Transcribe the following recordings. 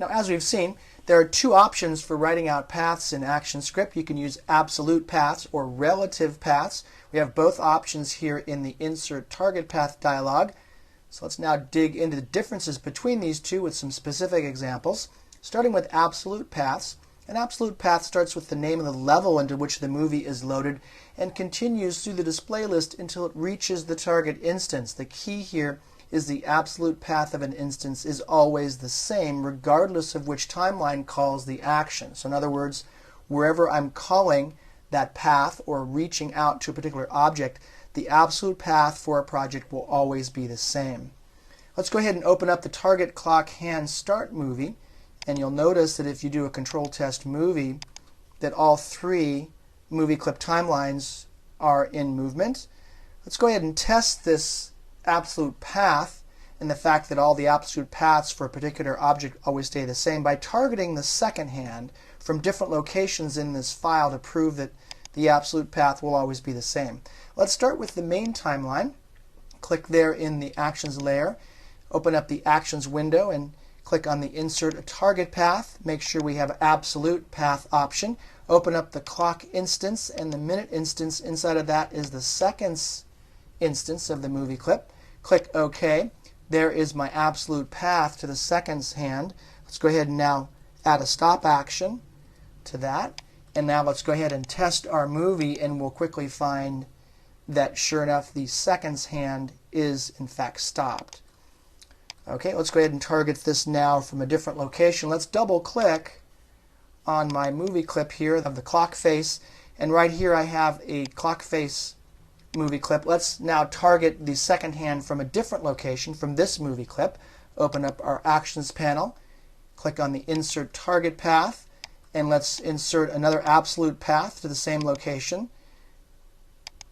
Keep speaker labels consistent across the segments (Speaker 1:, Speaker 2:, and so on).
Speaker 1: Now, as we've seen, there are two options for writing out paths in ActionScript. You can use absolute paths or relative paths. We have both options here in the Insert Target Path dialog. So let's now dig into the differences between these two with some specific examples. Starting with absolute paths. An absolute path starts with the name of the level into which the movie is loaded and continues through the display list until it reaches the target instance. The key here is the absolute path of an instance is always the same regardless of which timeline calls the action. So in other words, wherever I'm calling that path or reaching out to a particular object, the absolute path for a project will always be the same. Let's go ahead and open up the Target Clock Hand Start movie, and you'll notice that if you do a control test movie, that all three movie clip timelines are in movement. Let's go ahead and test this absolute path and the fact that all the absolute paths for a particular object always stay the same by targeting the second hand from different locations in this file to prove that the absolute path will always be the same. Let's start with the main timeline. Click there in the Actions layer, open up the Actions window and click on the Insert a Target Path. Make sure we have Absolute Path option. Open up the clock instance, and the minute instance inside of that is the seconds instance of the movie clip. Click OK. There is my absolute path to the seconds hand. Let's go ahead and now add a stop action to that. And now let's go ahead and test our movie, and we'll quickly find that sure enough the seconds hand is in fact stopped. Okay, let's go ahead and target this now from a different location. Let's double click on my movie clip here of the clock face, and right here I have a clock face movie clip. Let's now target the second hand from a different location from this movie clip. Open up our Actions panel, click on the Insert Target Path, and let's insert another absolute path to the same location.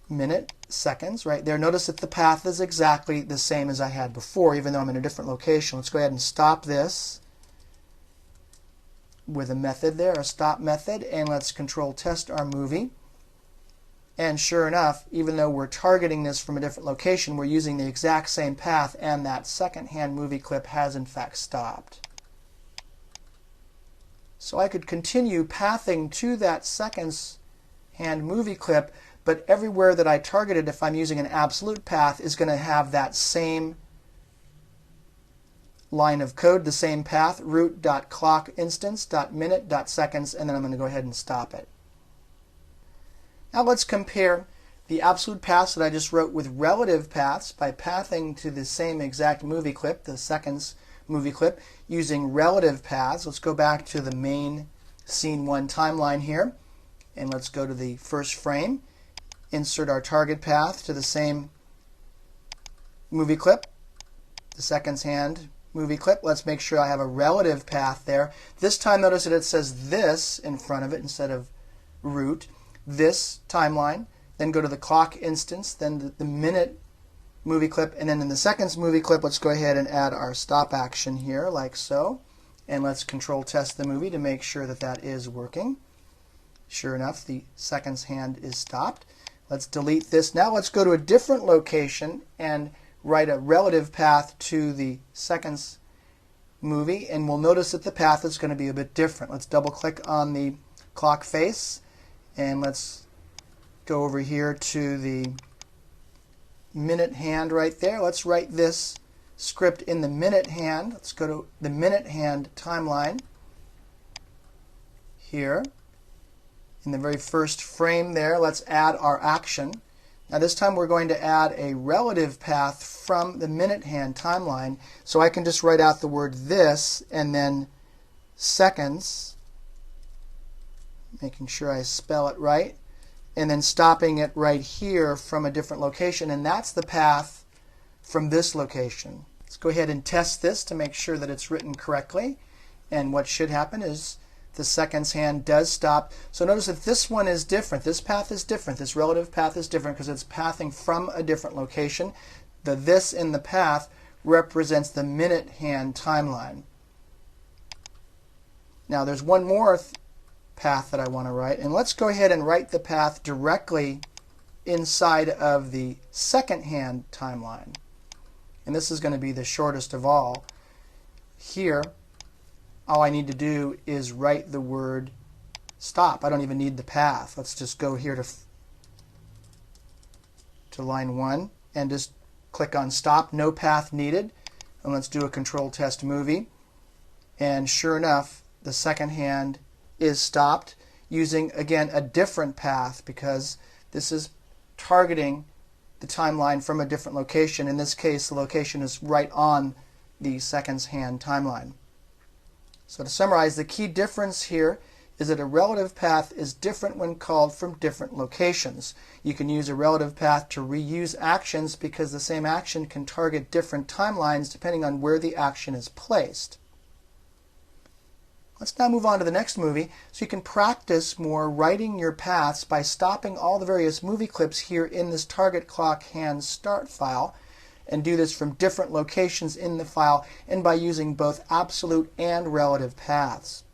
Speaker 1: Minute, seconds, right there. Notice that the path is exactly the same as I had before, even though I'm in a different location. Let's go ahead and stop this with a method there, a stop method, and let's control test our movie. And sure enough, even though we're targeting this from a different location, we're using the exact same path, and that second-hand movie clip has in fact stopped. So I could continue pathing to that seconds-hand movie clip, but everywhere that I targeted, if I'm using an absolute path, is going to have that same line of code, the same path, root.clockinstance.minute.seconds, and then I'm going to go ahead and stop it. Now let's compare the absolute paths that I just wrote with relative paths by pathing to the same exact movie clip, the seconds movie clip, using relative paths. Let's go back to the main Scene 1 timeline here, and let's go to the first frame. Insert our target path to the same movie clip, the seconds hand movie clip. Let's make sure I have a relative path there. This time notice that it says this in front of it instead of root. This timeline, then go to the clock instance, then the minute movie clip, and then in the seconds movie clip, let's go ahead and add our stop action here like so. And let's control test the movie to make sure that that is working. Sure enough, the seconds hand is stopped. Let's delete this. Now let's go to a different location and write a relative path to the seconds movie, and we'll notice that the path is going to be a bit different. Let's double click on the clock face, and let's go over here to the minute hand right there. Let's write this script in the minute hand. Let's go to the minute hand timeline here. In the very first frame there, let's add our action. Now this time we're going to add a relative path from the minute hand timeline, so I can just write out the word this and then seconds, making sure I spell it right, and then stopping it right here from a different location, and that's the path from this location. Let's go ahead and test this to make sure that it's written correctly, and what should happen is the seconds hand does stop. So notice that this one is different. This path is different. This relative path is different because it's pathing from a different location. The this in the path represents the minute hand timeline. Now there's one more path that I want to write, and let's go ahead and write the path directly inside of the second hand timeline. And this is going to be the shortest of all. Here all I need to do is write the word stop. I don't even need the path. Let's just go here to line 1 and just click on stop, no path needed. And let's do a control test movie. And sure enough, the second hand is stopped using, again, a different path because this is targeting the timeline from a different location. In this case, the location is right on the seconds hand timeline. So to summarize, the key difference here is that a relative path is different when called from different locations. You can use a relative path to reuse actions because the same action can target different timelines depending on where the action is placed. Let's now move on to the next movie so you can practice more writing your paths by stopping all the various movie clips here in this target clock hand start file, and do this from different locations in the file and by using both absolute and relative paths.